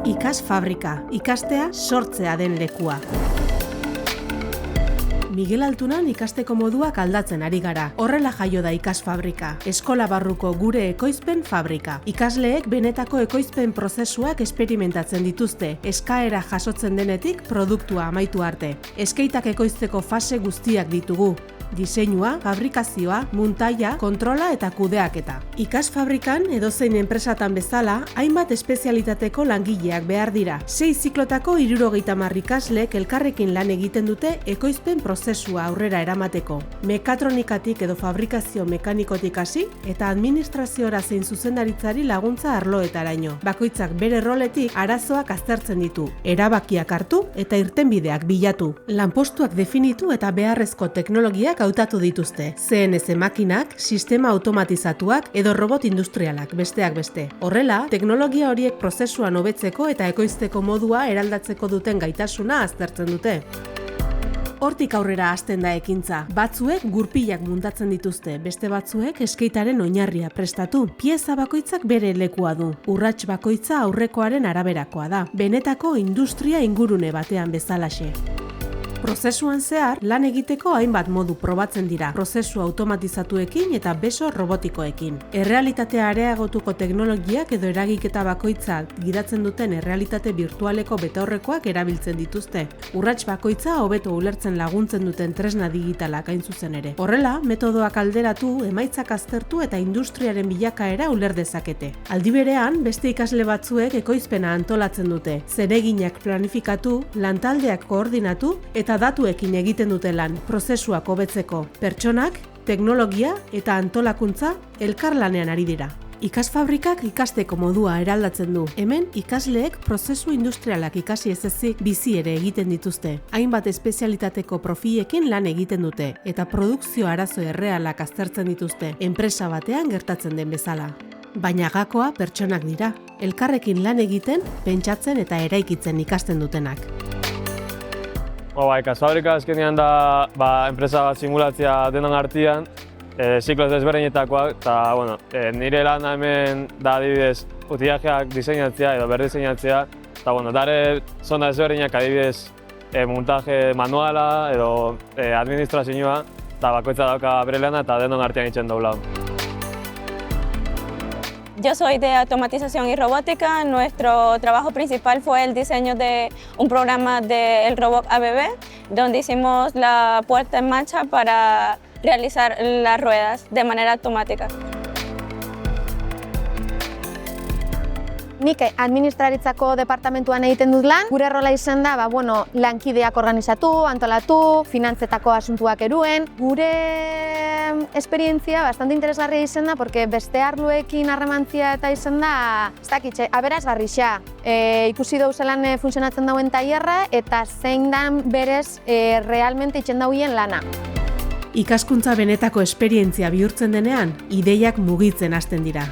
Ikas Fabrika, ikastea sortzea den lekua. Miguel Altunan ikasteko moduak aldatzen ari gara. Horrela jaio da Ikas Fabrika, eskola barruko gure ekoizpen fabrika. Ikasleek benetako ekoizpen prozesuak esperimentatzen dituzte, eskaera jasotzen denetik produktua amaitu arte. Eskeitak ekoizteko fase guztiak ditugu. Diseinua, fabrikazioa, muntaia, kontrola eta kudeaketa. Ikas Fabrikan edozein enpresatan bezala, hainbat espezialitateko langileak behar dira. 6 ziklotako 70 ikaslek elkarrekin lan egiten dute ekoizpen prozesua aurrera eramateko. Mekatronikatik edo fabrikazio mekanikotik hasi eta administraziora zein zuzendaritzari laguntza arloetaraino. Bakoitzak bere roletik arazoak aztertzen ditu, erabakiak hartu eta irtenbideak bilatu. Lanpostuak definitu eta beharrezko teknologiak hautatu dituzte. CNC makinak, sistema automatizatuak edo robot industrialak, besteak beste. Horrela, teknologia horiek prozesuan hobetzeko eta ekoizteko modua eraldatzeko duten gaitasuna aztertzen dute. Hortik aurrera hasten da ekintza. Batzuek gurpilak muntatzen dituzte, beste batzuek eskeitaren oinarria prestatu. Pieza bakoitzak bere lekua du. Urrats bakoitza aurrekoaren araberakoa da. Benetako industria ingurune batean bezalaxe. Prozesuan zehar, lan egiteko hainbat modu probatzen dira, prozesu automatizatuekin eta beso robotikoekin. Errealitatea areagotuko teknologiak edo eragiketa bakoitzak gidatzen duten errealitate virtualeko betaurrekoak erabiltzen dituzte. Urrats bakoitza hobeto ulertzen laguntzen duten tresna digitalak hain zuzen ere. Horrela, metodoak alderatu, emaitzak aztertu eta industriaren bilakaera uler dezakete. Aldi berean, beste ikasle batzuek ekoizpena antolatzen dute, zereginak planifikatu, lantaldeak koordinatu eta datuekin egiten dute lan, prozesuak hobetzeko. Pertsonak, teknologia eta antolakuntza elkarlanean ari dira. Ikas Fabrikak ikasteko modua eraldatzen du. Hemen ikasleek prozesu industrialak ikasi ez ezik bizi ere egiten dituzte. Hainbat espezialitateko profilekin lan egiten dute eta produkzio arazo errealak aztertzen dituzte, enpresa batean gertatzen den bezala. Baina gakoa pertsonak dira, elkarrekin lan egiten, pentsatzen eta eraikitzen ikasten dutenak. Ikas Fabrika azkenean da enpresa bat simulatzea denon artean, ziklo desberdinetakoak, eta nire lana hemen da adibidez utillajeak diseinatzea edo berdiseinatzea, eta dare zona desberdinak adibidez montaje manuala edo administrazioa, eta bakoitza dauka bere lana eta denon artean itzen doblau. Yo soy de automatización y robótica. Nuestro trabajo principal fue el diseño de un programa del robot ABB, donde hicimos la puesta en marcha para realizar las ruedas de manera automática. Nik administraritzako departamentuan egiten dut lan. Gure rola izan da, lankideak organizatu, antolatu, finantzetako asuntuak eruen. Gure esperientzia bastante interesgarria izan da, porque beste arloekin harremantzia eta izan da, ez dakitxe, aberasgarria. Ikusi dau zelan funtzionatzen dauen tailerra eta zein dan berez realmente itzen dauen lana. Ikaskuntza benetako esperientzia bihurtzen denean, ideiak mugitzen hasten dira.